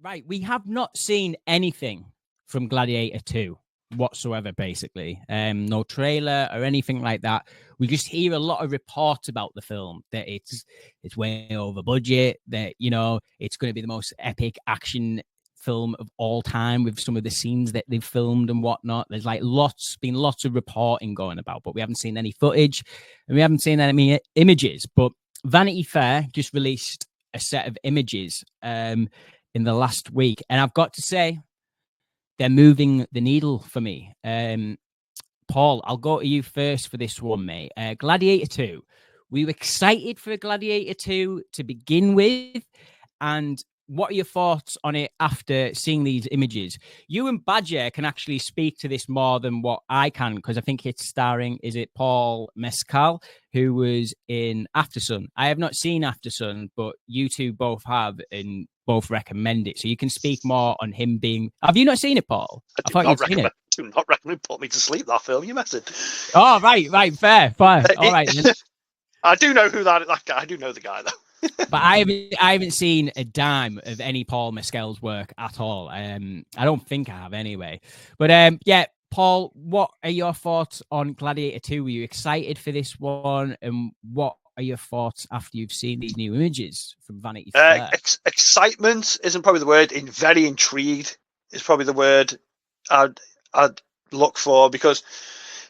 Right, we have not seen anything from Gladiator 2 whatsoever, basically. No trailer or anything like that. We just hear a lot of reports about the film, that it's way over budget, that, you know, it's going to be the most epic action film of all time with some of the scenes that they've filmed and whatnot. There's like lots of reporting going about, but we haven't seen any footage and we haven't seen any images. But Vanity Fair just released a set of images in the last week, and I've got to say, they're moving the needle for me. Paul, I'll go to you first for this one, mate. Gladiator 2. We were excited for Gladiator 2 to begin with, and what are your thoughts on it after seeing these images? You and Badger can actually speak to this more than what I can, because I think it's starring, is it Paul Mescal, who was in Aftersun? I have not seen Aftersun, but you two both have and both recommend it. So you can speak more on him being... Have you not seen it, Paul? I do not recommend Put Me to Sleep, that film, you message. Oh, right, fair. All right. I do know who that guy. I do know the guy, though. But I haven't seen a dime of any Paul Mescal's work at all. I don't think I have anyway. But yeah, Paul, what are your thoughts on Gladiator 2? Were you excited for this one? And what are your thoughts after you've seen these new images from Vanity Fair? Excitement isn't probably the word. Very intrigued is probably the word I'd look for, because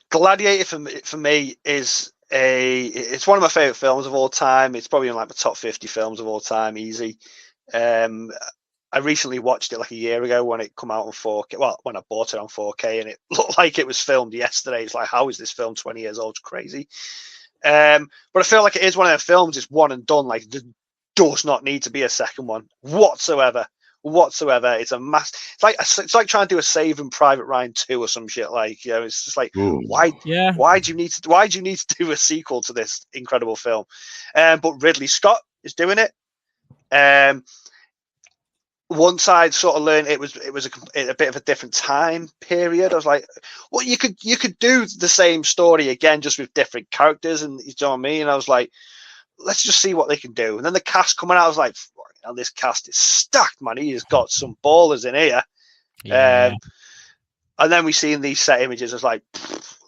Gladiator for me is it's one of my favorite films of all time. It's probably in like the top 50 films of all time, easy. I recently watched it like a year ago when it come out on 4K. Well, when I bought it on 4K, and it looked like it was filmed yesterday. It's like, how is this film 20 years old? It's crazy. But I feel like it is one of their films. It's one and done. Like, there does not need to be a second one whatsoever. It's a mass. It's like trying to do a Saving Private Ryan 2 or some shit. Like, you know, it's just like, why do you need to do a sequel to this incredible film? But Ridley Scott is doing it. Once I'd sort of learned it was a bit of a different time period, I was like, well, you could do the same story again, just with different characters, and you know what I mean? And I was like, let's just see what they can do. And then the cast coming out, I was like, now this cast is stacked, man. He has got some ballers in here. Yeah. And then we seen these set images. I was like,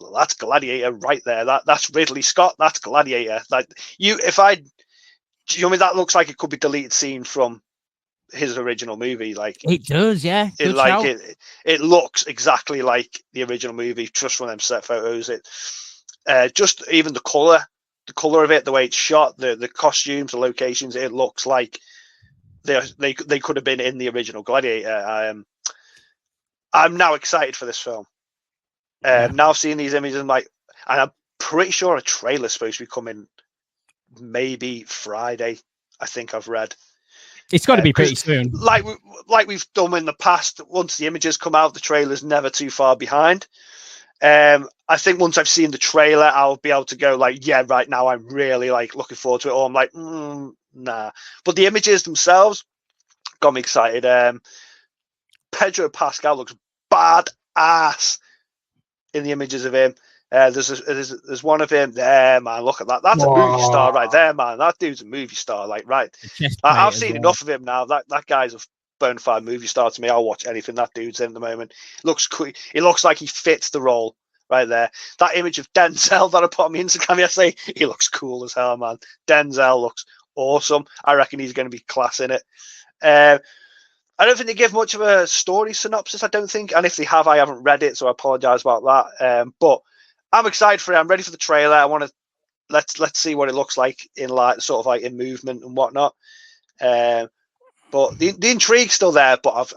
well, that's Gladiator right there. That's Ridley Scott. That's Gladiator. Like, you know what I mean? That looks like it could be deleted scene from his original movie. Like, it does, yeah. It looks exactly like the original movie, just from them set photos. It just even the color of it, the way it's shot, the costumes, the locations, it looks like they could have been in the original Gladiator. I'm now excited for this film. Now seeing these images, and I'm pretty sure a trailer's supposed to be coming maybe Friday. I think I've read. It's got to be pretty soon. Like we've done in the past, once the images come out, the trailer's never too far behind. I think once I've seen the trailer, I'll be able to go like, yeah, right now I'm really like looking forward to it. Or I'm like, nah. But the images themselves got me excited. Pedro Pascal looks badass in the images of him. There's one of him there, man. Look at that. That's a movie star right there, man. That dude's a movie star. Like, right. I've seen enough of him now. That guy's a bona fide movie star to me. I'll watch anything that dude's in at the moment. Looks cool. It looks like he fits the role right there. That image of Denzel that I put on my Instagram yesterday, he looks cool as hell, man. Denzel looks awesome. I reckon he's going to be class in it. I don't think they give much of a story synopsis, I don't think. And if they have, I haven't read it, so I apologize about that. But I'm excited for it. I'm ready for the trailer. I want to let's see what it looks like in like sort of like in movement and whatnot. But the intrigue's still there. But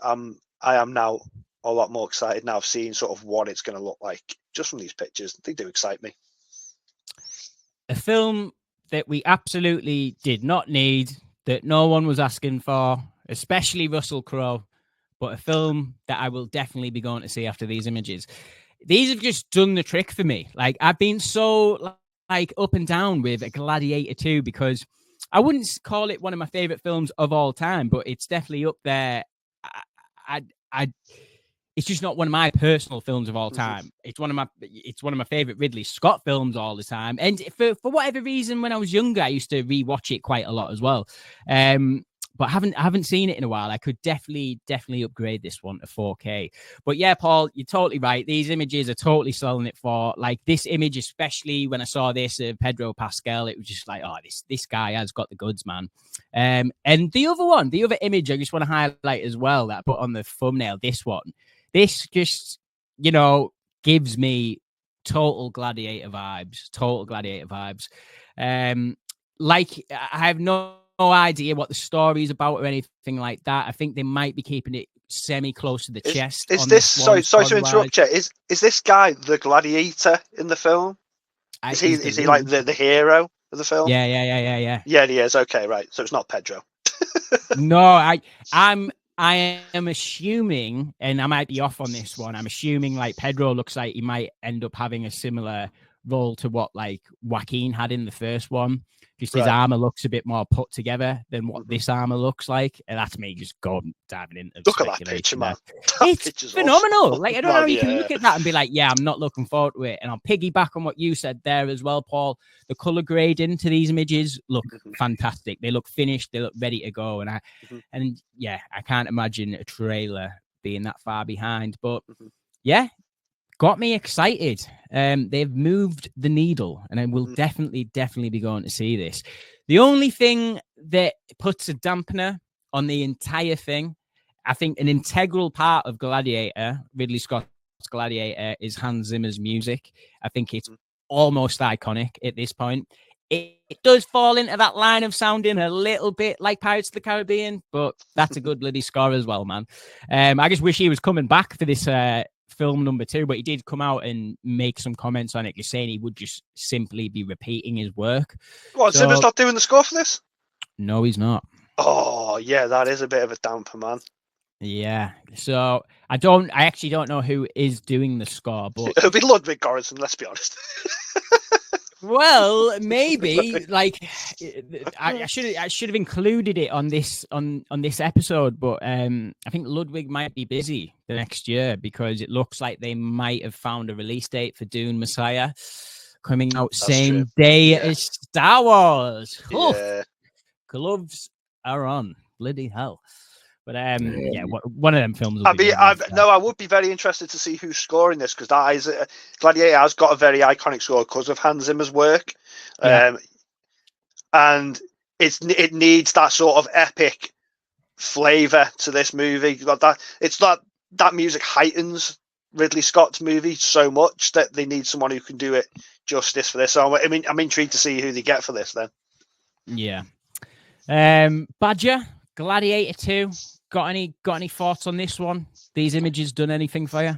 I am now a lot more excited now. I've seen sort of what it's going to look like just from these pictures. They do excite me. A film that we absolutely did not need, that no one was asking for, especially Russell Crowe, but a film that I will definitely be going to see after these images. These have just done the trick for me. Like, I've been so like up and down with Gladiator 2 because I wouldn't call it one of my favorite films of all time, but it's definitely up there. It's just not one of my personal films of all time. It's one of my favorite Ridley Scott films all the time. And for whatever reason, when I was younger, I used to rewatch it quite a lot as well. but I haven't seen it in a while. I could definitely upgrade this one to 4K. But yeah, Paul, you're totally right. These images are totally selling it for, like, this image, especially when I saw this of Pedro Pascal, it was just like, oh, this guy has got the goods, man. And the other image I just want to highlight as well that I put on the thumbnail, this just, gives me total Gladiator vibes. Like, I have no idea what the story is about or anything like that. I think they might be keeping it semi close to the chest. Is this sorry to interrupt you? Is this guy the Gladiator in the film? Is he like the hero of the film? Yeah. Yeah, he is. Okay, right. So it's not Pedro. No, I am assuming, and I might be off on this one. I'm assuming like Pedro looks like he might end up having a similar role to what like Joaquin had in the first one. Just his armor looks a bit more put together than what this armor looks like. And that's me just going diving into look at that picture, man. It's phenomenal. Awesome. Like, I don't know how you can look at that and be like, yeah, I'm not looking forward to it. And I'll piggyback on what you said there as well, Paul. The color grading to these images look fantastic. They look finished. They look ready to go. And I can't imagine a trailer being that far behind. But yeah, got me excited. They've moved the needle, and I will definitely be going to see this. The only thing that puts a dampener on the entire thing, I think an integral part of Gladiator, Ridley Scott's Gladiator, is Hans Zimmer's music. I think it's almost iconic at this point. It does fall into that line of sounding a little bit like Pirates of the Caribbean, but that's a good bloody score as well, man. I just wish he was coming back for this film number 2, but he did come out and make some comments on it, just saying he would just simply be repeating his work. What, Zimmer's not doing the score for this? No, he's not. Oh, yeah, that is a bit of a damper, man. Yeah, so I actually don't know who is doing the score, but it'll be Ludwig Göransson, let's be honest. Well, maybe like I should have included it on this episode, but I think Ludwig might be busy the next year because it looks like they might have found a release date for Dune Messiah coming out same day as Star Wars. Yeah. Gloves are on, bloody hell. But one of them films. I would be very interested to see who's scoring this, because that is Gladiator has got a very iconic score because of Hans Zimmer's work, and it needs that sort of epic flavor to this movie. That music heightens Ridley Scott's movie so much that they need someone who can do it justice for this. So I mean, I'm intrigued to see who they get for this then. Yeah. Badger, Gladiator 2. Got any thoughts on this one? These images done anything for you?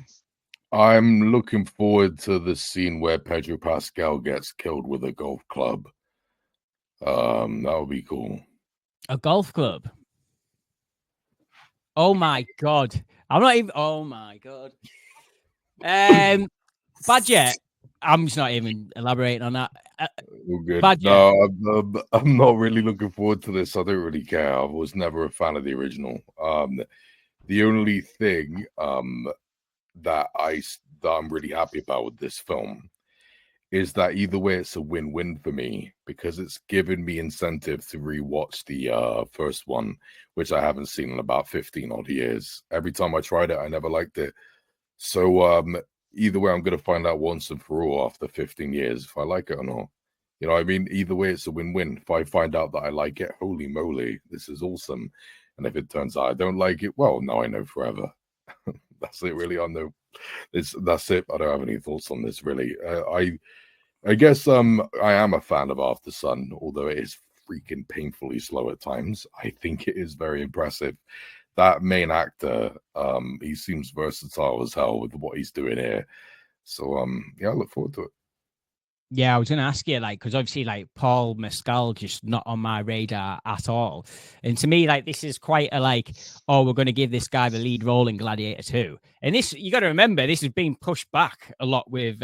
I'm looking forward to the scene where Pedro Pascal gets killed with a golf club. That would be cool. A golf club? Oh my god! I'm not even. Oh my god! Badger, I'm just not even elaborating on that. Good. No, I'm not really looking forward to this. I don't really care. I was never a fan of the original. The only thing that I'm really happy about with this film is that either way it's a win-win for me, because it's given me incentive to rewatch the first one, which I haven't seen in about 15 odd years. Every time I tried it, I never liked it. So either way, I'm going to find out once and for all after 15 years if I like it or not. You know what I mean? Either way, it's a win-win. If I find out that I like it, holy moly, this is awesome. And if it turns out I don't like it, well, now I know forever. That's it, really. That's it. I don't have any thoughts on this, really. I guess I am a fan of After Sun, although it is freaking painfully slow at times. I think it is very impressive. That main actor, he seems versatile as hell with what he's doing here. So, I look forward to it. Yeah, I was going to ask you, because obviously, Paul Mescal just not on my radar at all. And to me, this is quite a, we're going to give this guy the lead role in Gladiator 2. And this, you got to remember, this is being pushed back a lot with,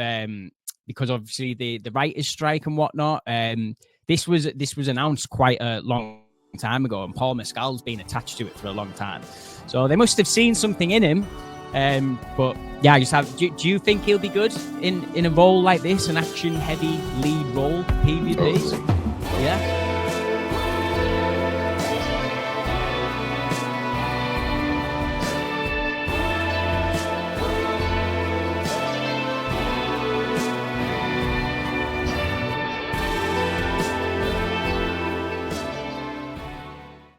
because obviously the writer's strike and whatnot. This was announced quite a long time ago, and Paul Mescal's been attached to it for a long time. So they must have seen something in him. But yeah, do you think he'll be good in a role like this, an action heavy lead role, PvPs? Yeah.